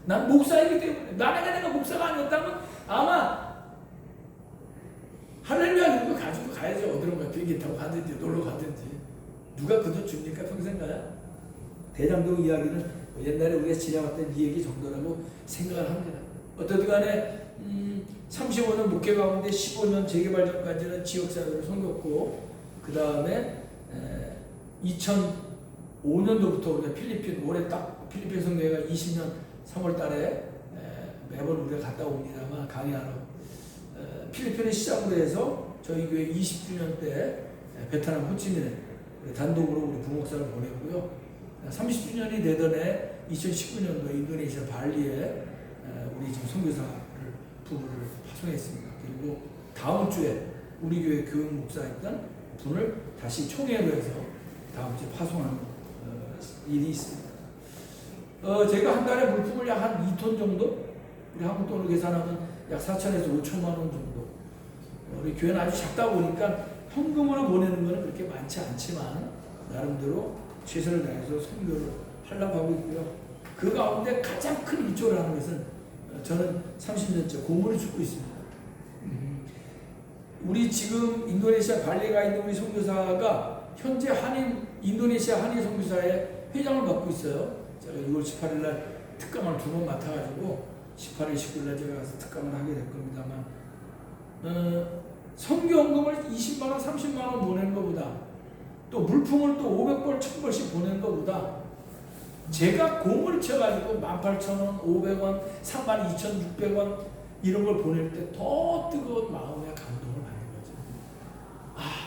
Speaker 1: 난 목사이기 때문에. 만약에 내가 목사가 아니었다면 아마 할렐루야 이거 가지고 가야지. 어디론가 비행기 타고 가든지 놀러 가든지. 누가 그 돈 줍니까 평생 가야? 대장동 이야기는 옛날에 우리가 지나갔던 이 얘기 정도라고 생각을 합니다. 어떻든 간에 35년 목회 가운데 15년 재개발 전까지는 지역사회를 섬겼고, 그 다음에 2005년도부터 우리가 필리핀, 올해 딱 필리핀 성교회가 20년 3월 달에 매번 우리가 갔다 옵니다만 강의하러 필리핀을 시작으로 해서 저희 교회 20주년 때 베트남 호치민에 단독으로 우리 부목사를 보냈고요. 30주년이 되던 해 2019년도 인도네시아 발리에 우리 지금 선교사를 부부를 파송했습니다. 그리고 다음 주에 우리 교회 교육 목사였던 분을 다시 총회로 해서 다음 주에 파송하는 일이 있습니다. 제가 한 달에 물품을 약 한 2톤 정도, 우리 한국 돈으로 계산하면 약 4천에서 5천만 원 정도. 우리 교회는 아주 작다 보니까 현금으로 보내는 것은 그렇게 많지 않지만 나름대로 최선을 다해서 선교를 하려고 하고 있고요. 그 가운데 가장 큰 일조를 하는 것은 저는 30년째 고모를 죽고 있습니다. 우리 지금 인도네시아 발리에 가 있는 우리 선교사가 현재 인도네시아 한인 선교사의 회장을 맡고 있어요. 제가 6월 18일 날 특감을 2번 맡아가지고 18일, 19일 날 제가 가서 특감을 하게 될 겁니다만, 선교헌금을 20만 원, 30만 원 보내는 것보다, 또 물품을 또 500벌, 1000벌씩 보내는 것보다 제가 공을 쳐가지고 18,000원, 500원, 32,600원 이런 걸 보낼 때 더 뜨거운 마음의 감동을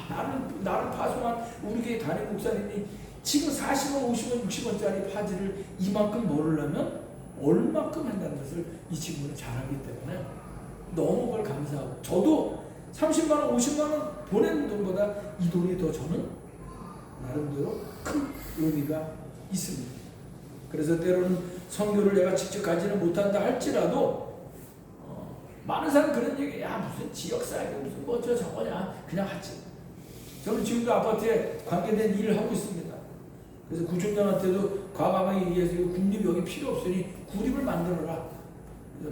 Speaker 1: 받는 거죠. 나를 파송한 우리 교회 담임 목사님이 지금 40원, 50원, 60원짜리 파지를 이만큼 모으려면 얼마큼 한다는 것을 이 친구는 잘 알기 때문에 너무 그걸 감사하고, 저도 30만 원, 50만 원 보내는 돈보다 이 돈이 더 저는 나름대로 큰 의미가 있습니다. 그래서 때로는 선교를 내가 직접 가지는 못한다 할지라도 많은 사람 그런 얘기, 야 무슨 지역사회가 무슨 뭐 저거냐 그냥 하지. 저는 지금도 아파트에 관계된 일을 하고 있습니다. 그래서 구청장한테도 과감하게 얘기해서 군립이 여기 필요 없으니 구립을 만들어라.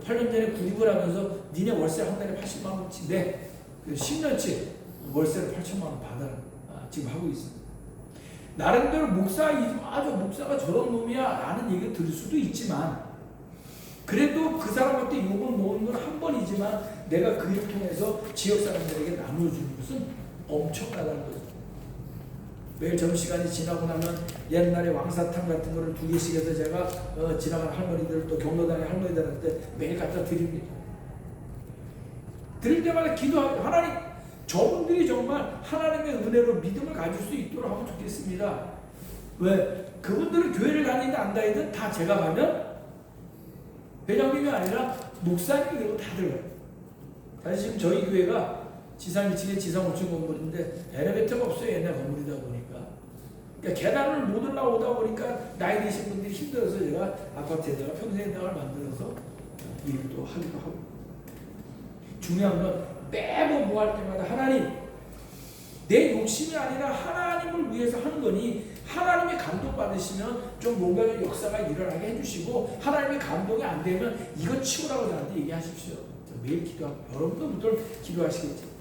Speaker 1: 8년 전에 구립을 하면서 니네 월세 한 달에 80만 원치 내 10년치 월세를 8천만 원 받아라. 지금 하고 있습니다. 나름대로 목사가 저런 놈이야 라는 얘기를 들을 수도 있지만, 그래도 그 사람한테 욕을 먹는 건 한 번이지만 내가 그 일을 통해서 지역 사람들에게 나눠주는 것은 엄청나다는 거죠. 매일 점심시간이 지나고 나면 옛날에 왕사탕 같은 거를 2개씩 해서 제가 지나가는 할머니들, 또 경로당의 할머니들한테 매일 갖다 드립니다. 드릴 때마다 기도하고, 하나님 저분들이 정말 하나님의 은혜로 믿음을 가질 수 있도록 하면 좋겠습니다. 왜? 그분들은 교회를 다니든 안 다니든 다 제가 가면 회장님이 아니라 목사님이 그리고 다 들어가요. 사실 지금 저희 교회가 지상 2층에 지상 5층 건물인데 엘리베이터가 없어요. 옛날 건물이다 보니까. 그러니까 계단을 못 올라오다 보니까 나이 드신 분들이 힘들어서 제가 아파트에다가 평생회장을 만들어서 일도 하기도 하고. 중요한 건 매번 뭐 할 때마다 하나님, 내 욕심이 아니라 하나님을 위해서 하는 거니 하나님의 감동 받으시면 좀 뭔가 역사가 일어나게 해주시고, 하나님의 감동이 안 되면 이거 치우라고 저한테 얘기하십시오. 매일 기도하고, 여러분도 기도하시겠죠.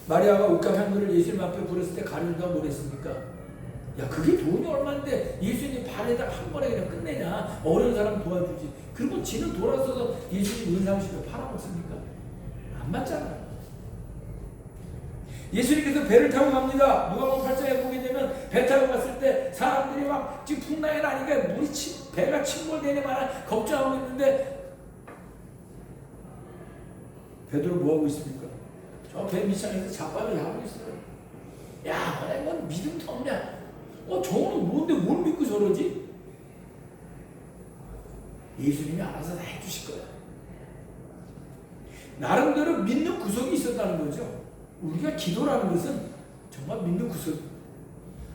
Speaker 1: 마리아가 옷감 향유를 예수님 앞에 부렸을 때 가룟유다가 뭐랬습니까? 야 그게 돈이 얼마인데 예수님 발에다 한 번에 그냥 끝내냐, 어려운 사람 도와주지. 그리고 지는 돌아서서 예수님 은상식을 팔아먹습니까? 안 맞잖아요. 예수님께서 배를 타고 갑니다. 누가복음 8장에 보게 되면 배 타고 갔을 때 사람들이 막 지금 풍랑이 나니까 배가 침몰되니만 걱정하고 있는데 베드로 뭐하고 있습니까? 저 배 밑창에서 자빠져 하고 있어요. 야 넌 믿음도 없냐? 저거는 뭔데 뭘 믿고 저러지? 예수님이 알아서 다 해주실 거야. 나름대로 믿는 구석이 있었다는 거죠. 우리가 기도라는 것은 정말 믿는 구석.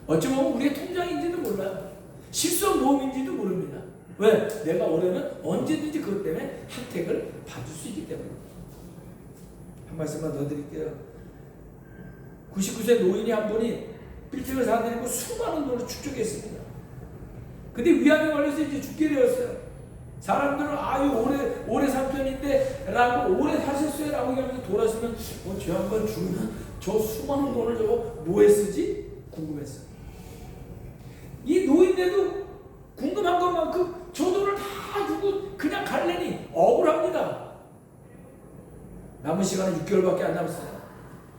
Speaker 1: 어찌 보면 우리의 통장인지도 몰라요. 실수한 모험인지도 모릅니다. 왜? 내가 어려면 언제든지 그것 때문에 혜택을 받을 수 있기 때문에. 한 말씀만 더 드릴게요. 99세 노인이 한 분이 빌딩을 사들이고 수많은 돈을 축적했습니다. 근데 위암에 걸려서 이제 죽게 되었어요. 사람들은 아유 오래 산 편인데 라고 오래 사셨어요 라고 얘기하면서 돌아서면 저 양반 죽으면 저 수많은 돈을 저거 뭐에 쓰지? 궁금했어요. 이 노인네도 궁금한 것만큼 저 돈을 다 주고 그냥 갈래니 억울합니다. 남은 시간은 6개월밖에 안 남았어요.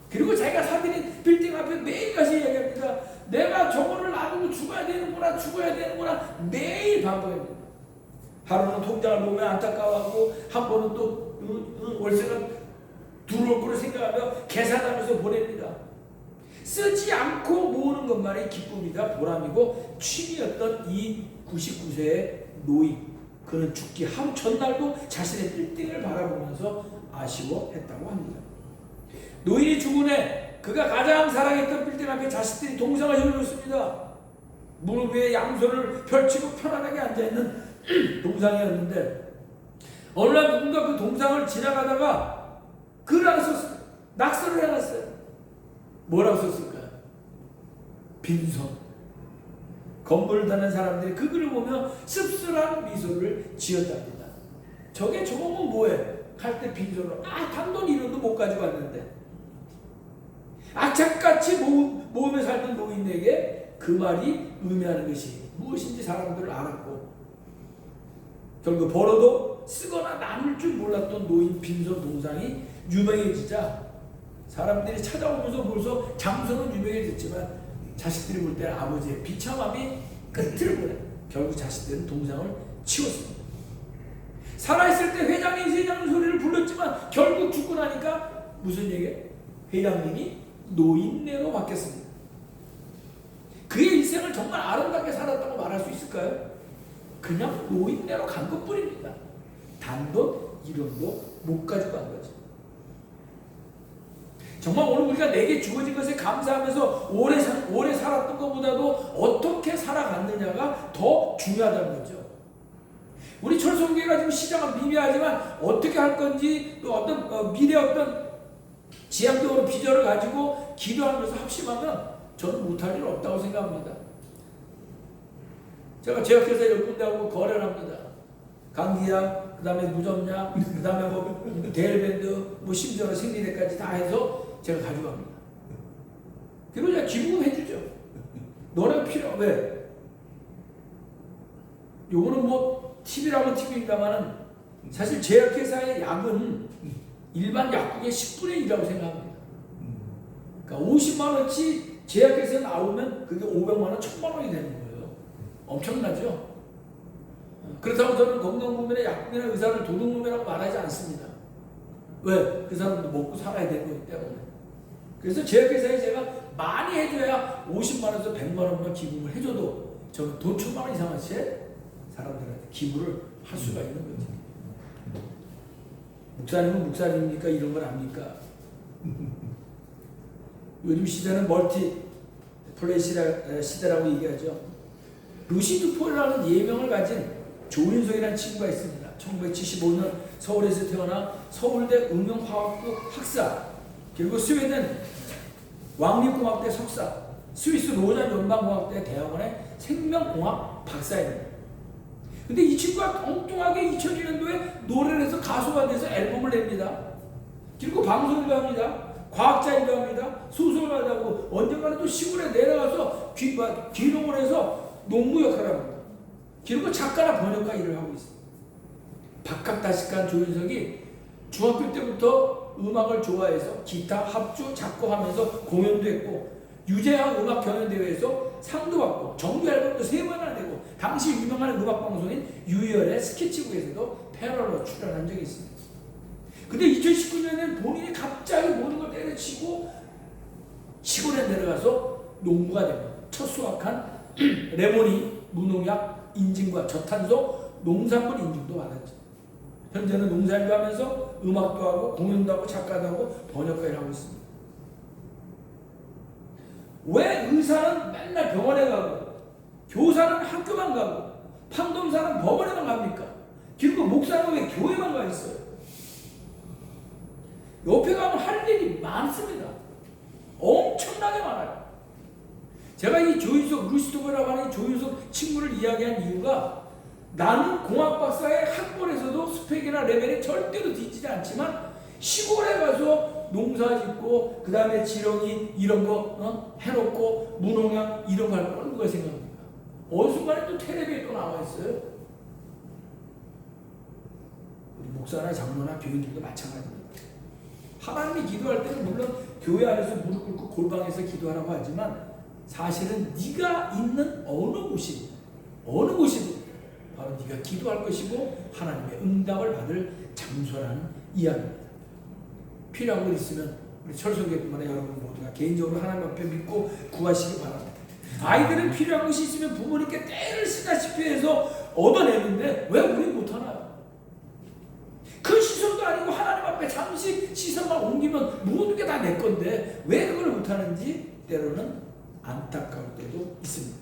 Speaker 1: 그리고 자기가 사들인 빌딩 앞에 매일같이 얘기합니다. 내가 저거를 놔두고 죽어야 되는구나 매일 반복합니다. 하루는 통장을 보면 안타까워하고 한 번은 또 월세가 들어올 거를 생각하며 계산하면서 보냅니다. 쓰지 않고 모으는 것만이 기쁨이다 보람이고 취미였던 이 99세의 노인, 그는 죽기 하루 전날도 자신의 빌딩을 바라보면서 아쉬워했다고 합니다. 노인이 죽은 해 그가 가장 사랑했던 빌딩 앞에 자식들이 동상을 세워줬습니다. 무릎 위에 양손을 펼치고 편안하게 앉아있는 동상이었는데 어느 날 누군가 그 동상을 지나가다가 글을 하나 썼어요. 낙서를 해놨어요. 뭐라고 썼을까요? 빈손. 건물을 다는 사람들이 그 글을 보며 씁쓸한 미소를 지었답니다. 저게 저거면 뭐해? 갈 때 빈손으로 단돈 1원도 못 가지고 왔는데 악착같이 모으며 살던 노인에게 그 말이 의미하는 것이 무엇인지 사람들을 알았고 결국 벌어도 쓰거나 남을 줄 몰랐던 노인 빈손 동상이 유명해지자 사람들이 찾아오면서 벌써 장소는 유명해졌지만 자식들이 볼 때는 아버지의 비참함이 끝을 보내 결국 자식들은 동상을 치웠습니다. 살아있을 때 회장님 세장님 소리를 불렀지만 결국 죽고 나니까 무슨 얘기예요? 회장님이 노인네로 바뀌었습니다. 그의 일생을 정말 아름답게 살았다고 말할 수 있을까요? 그냥 노인네로 간 것뿐입니다. 단돈 1원도 못 가지고 간 거죠. 정말 오늘 우리가 내게 주어진 것에 감사하면서 오래 살았던 것보다도 어떻게 살아갔느냐가 더 중요하다는 거죠. 우리 철성교회가 지금 시장은 미미하지만 어떻게 할 건지 또 어떤 미래 어떤 지향적으로 비전을 가지고 기도하면서 합심하면 저는 못할 일 없다고 생각합니다. 제가 제약회사 10군데하고 거래를 합니다. 강기약, 그 다음에 무점약, 그 다음에 뭐 대일밴드, 뭐 심지어는 생리대까지 다 해서 제가 가져갑니다. 그리고 제가 기부금 해주죠. 너네 필요, 왜? 요거는 뭐 팁이라고 팁입니다만은 사실 제약회사의 약은 일반 약국의 10분의 1이라고 생각합니다. 그러니까 50만원치 제약회사에 나오면 그게 500만원, 1000만원이 되는 거예요. 엄청나죠? 그렇다고 저는 건강보험이나 약국이나 의사를 도둑놈이라고 말하지 않습니다. 왜? 그 사람도 먹고 살아야 되는 거기 때문에. 그래서 제약회사에 제가 많이 해줘야 50만원에서 100만원만 기부를 해줘도 저는 돈 1000만원 이상어치 사람들한테 기부를 할 수가 있는 거죠. 목사님은 목사님입니까? 이런 걸 압니까? 요즘 시대는 멀티 플레이 시대라고 얘기하죠. 루시드 폴이라는 예명을 가진 조인성이라는 친구가 있습니다. 1975년 서울에서 태어나 서울대 응용화학부 학사, 그리고 스웨덴 왕립공학대 석사, 스위스 로잔 연방공학대 대학원의 생명공학 박사입니다. 근데 이 친구가 엉뚱하게 2001년도에 노래를 해서 가수가 돼서 앨범을 냅니다. 그리고 방송도 합니다. 과학자이기도 합니다. 소설가도 하고 언젠가는 또 시골에 내려가서 귀농을 해서 농부 역할을 합니다. 그리고 작가나 번역가 일을 하고 있습니다. 박학다식한 조인석이 중학교 때부터 음악을 좋아해서 기타, 합주, 작곡하면서 공연도 했고 유재하 음악 경연대회에서 상도 받고 정규 앨범도 3번이나 내고 당시 유명한 음악방송인 유희열의 스케치북에서도 패널로 출연한 적이 있습니다. 근데 2019년에는 본인이 갑자기 모든 걸 때려치고 시골에 내려가서 농부가 됩니다. 첫 수확한 레모니, 무농약 인증과 저탄소 농산물 인증도 받았죠. 현재는 농사일도 하면서 음악도 하고 공연도 하고 작가도 하고 번역가를 하고 있습니다. 왜 의사는 맨날 병원에 가고 교사는 학교만 가고 판검사는 법원에만 갑니까? 그리고 목사는 왜 교회만 가 있어요? 옆에 가면 할 일이 많습니다. 엄청나게 많아요. 제가 이 조윤석, 루시토브라고 하는 이 조윤석 친구를 이야기한 이유가 나는 공학 박사의 학벌에서도 스펙이나 레벨에 절대로 뒤지지 않지만 시골에 가서 농사 짓고 그 다음에 지렁이 이런 거 해놓고 무농약 이런 거 할 거라고 누가 생각합니까? 어느 순간에 또 텔레비에 또 나와 있어요. 우리 목사나 장로나 교인들도 마찬가지입니다. 하나님이 기도할 때는 물론 교회 안에서 무릎 꿇고 골방에서 기도하라고 하지만 사실은 네가 있는 어느 곳이든 바로 네가 기도할 것이고 하나님의 응답을 받을 장소라는 이야기입니다. 필요한 것 있으면 우리 철석교회뿐만 아니라 여러분 모두가 개인적으로 하나님 앞에 믿고 구하시기 바랍니다. 아이들은 필요한 것이 있으면 부모님께 때를 쓰다시피 해서 얻어내는데 왜 우리 못하나요? 그 시선도 아니고 하나님 앞에 잠시 시선만 옮기면 모든 게 다 내 건데 왜 그걸 못하는지 때로는 안타까울 때도 있습니다.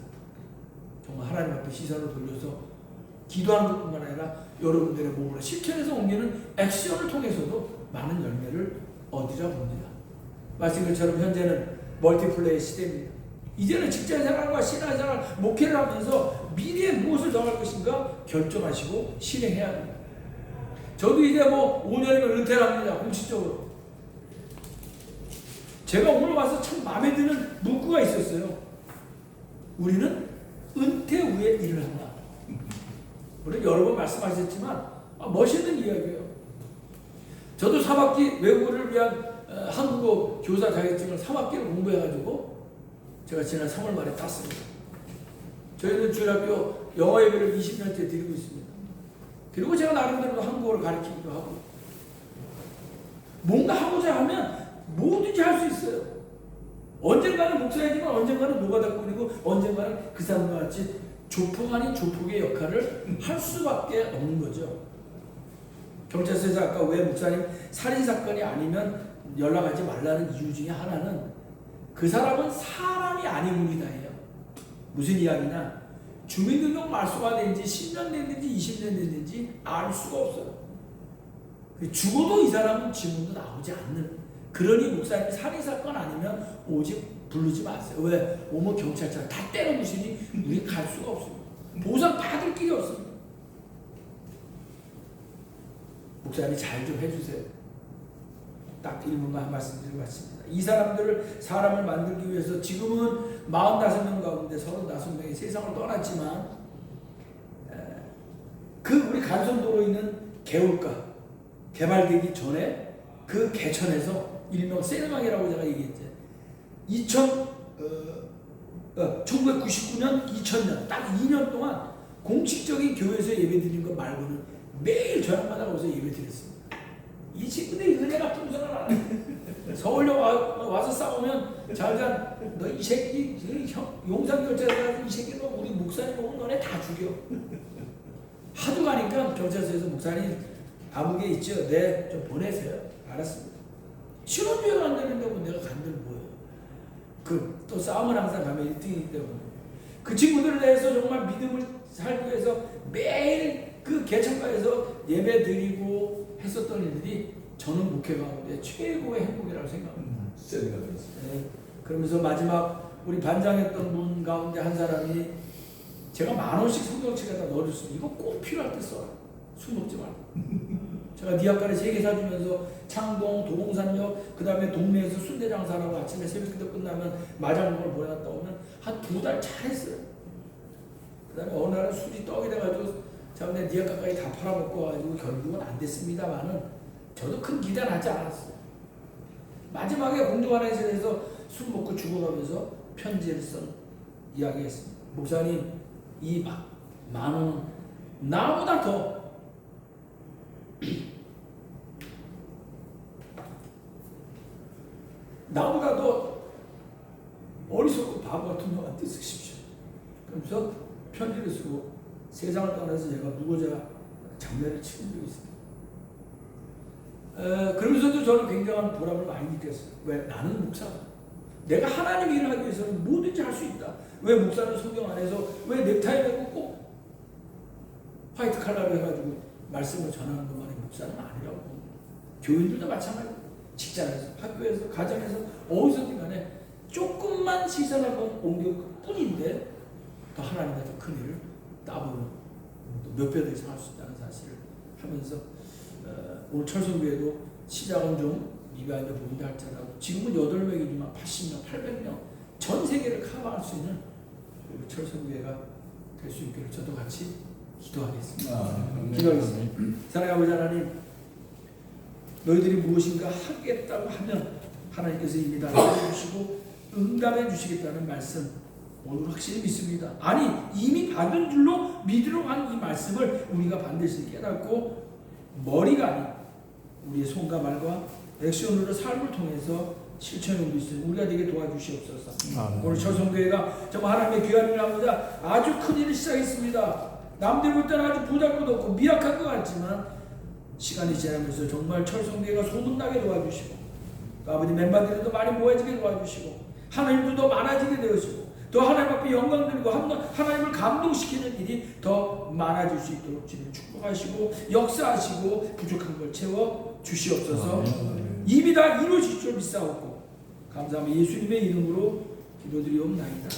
Speaker 1: 정말 하나님 앞에 시선을 돌려서 기도하는 것뿐만 아니라 여러분들의 몸으로 실천해서 옮기는 액션을 통해서도 많은 열매를 얻으려 봅니다. 말씀 것처럼 현재는 멀티플레이 시대입니다. 이제는 직장생활과 신앙생활, 목회를 하면서 미래에 무엇을 더할 것인가 결정하시고 실행해야 합니다. 저도 이제 5년이면 은퇴를 합니다. 공식적으로. 제가 오늘 와서 참 마음에 드는 문구가 있었어요. 우리는 은퇴 후에 일을 한다. 우리 여러 번 말씀하셨지만 멋있는 이야기예요. 저도 4학기 외국어를 위한 한국어 교사 자격증을 3학기를 공부해가지고 제가 지난 3월 말에 땄습니다. 저희는 주일학교 영어 예배를 20년째 드리고 있습니다. 그리고 제가 나름대로 한국어를 가르치기도 하고 뭔가 하고자 하면 뭐든지 할 수 있어요. 언젠가는 목사이지만 언젠가는 노가다꾼이고 언젠가는 그 사람과 같이 조폭 아닌 조폭의 역할을 할 수밖에 없는 거죠. 경찰서에서 아까 왜 목사님 살인사건이 아니면 연락하지 말라는 이유 중에 하나는 그 사람은 사람이 아니문이다 해요. 무슨 이야기냐? 주민등록 말소가 된지 10년 됐는지 20년 됐는지 알 수가 없어요. 죽어도 이 사람은 지문도 나오지 않는. 그러니 목사님 살인사건 아니면 오직 부르지 마세요. 왜? 오면 경찰차 다 때려부시니 우리 갈 수가 없습니다. 보상 받을 길이 없습니다. 목사님이 잘 좀 해주세요. 딱 1분만 말씀드리고 왔습니다. 이 사람을 만들기 위해서 지금은 45명 가운데 35명이 세상을 떠났지만 그 우리 간선도로 있는 개울가 개발되기 전에 그 개천에서 일명 세르망이라고 제가 얘기했죠. 1999년, 2000년 딱 2년 동안 공식적인 교회에서 예배드린 것 말고는 매일 저녁마다 거기서 예배드렸습니다. 이 친구들이 은혜가 풍성을 안 해. 서울역 와서 싸우면 자기가 너 이 새끼 용산경찰서 이 새끼 너 우리 목사님 오면 너네 다 죽여. 하도 가니까 경찰서에서 목사님 감옥에 있죠. 네, 좀 보내세요. 알았습니다. 신혼여행 안 되는데 뭐 내가 간들 뭐예요. 또 싸움을 항상 가면 1등이기 때문에 그 친구들을 대해서 정말 믿음을 살기 위해서 매일 그 개천가에서 예배 드리고 했었던 일들이 저는 목회 가운데 최고의 행복이라고 생각합니다. 네. 그러면서 마지막 우리 반장했던 분 가운데 한 사람이 제가 10,000원씩 성경책에다 넣어줬습니다. 이거 꼭 필요할 때 써라. 술 먹지 말고. 제가 니아까를 3개 사주면서 창동, 도봉산역, 그 다음에 동네에서 순대 장사라고 아침에 새벽기도 끝나면 마장동을 보내갔다 오면 한 2달 잘했어요. 그 다음에 어느 날은 술이 떡이 돼가지고 제가 니아까까지 다 팔아먹고 와가지고 결국은 안 됐습니다만은 저도 큰 기대는 하지 않았어요. 마지막에 공동화에서 술 먹고 죽어가면서 편지를 쓴 이야기했습니다. 목사님, 이 10,000원은 나보다 더 나보다 더 어리석고 바보 같은 놈한테 쓰십시오. 그러면서 편지를 쓰고 세상을 떠나서 제가 무고자 장례를 치른 적이 있습니다. 그러면서도 저는 굉장한 보람을 많이 느꼈어요. 왜? 나는 목사다. 내가 하나님 일을 하기 위해서는 뭐든지 할 수 있다. 왜 목사는 성경 안에서 왜 넥타이 메고 꼭 화이트 칼라로 해가지고 말씀을 전하는 것만이 목사는 아니라고 봅니다. 교인들도 마찬가지예요. 직장에서, 학교에서, 가정에서 어디서든 간에 조금만 시선 한번 옮길 뿐인데 또 하나님과 더 큰 일을 따보는 몇 배도 이상 할 수 있다는 사실을 하면서 오늘 철성교회도 시작은 좀 미비하게 보인다 할지라도 지금은 8명이지만 80명, 800명 전 세계를 커버할 수 있는 철성교회가 될 수 있기를 저도 같이 기도하겠습니다. 기도하겠습니다. 사랑하는 아버지 하나님, 너희들이 무엇인가 하겠다고 하면 하나님께서 이미 다 해주시고 응답해 주시겠다는 말씀 오늘 확실히 믿습니다. 아니 이미 받은 줄로 믿으러 간 이 말씀을 우리가 반드시 깨닫고 머리가 아닌 우리의 손과 말과 액션으로 삶을 통해서 실천해 올 수 있는 우리가 되게 도와주시옵소서. 오늘 철성교회가 정말 하나님의 귀한 일을 하고자 아주 큰 일을 시작했습니다. 남들 볼 때는 아주 부담도 없고 미약한 것 같지만 시간이 지나면서 정말 철성교회가 소문나게 도와주시고 아버지 멤버들도 많이 모여지게 도와주시고 하나님도 더 많아지게 되어지고 또 하나님 앞에 영광 드리고 하나님을 감동시키는 일이 더 많아질 수 있도록 주님 축복하시고 역사하시고 부족한 걸 채워 주시옵소서. 이미 다 이루어질 줄 믿사옵고 감사하며 예수님의 이름으로 기도드리옵나이다.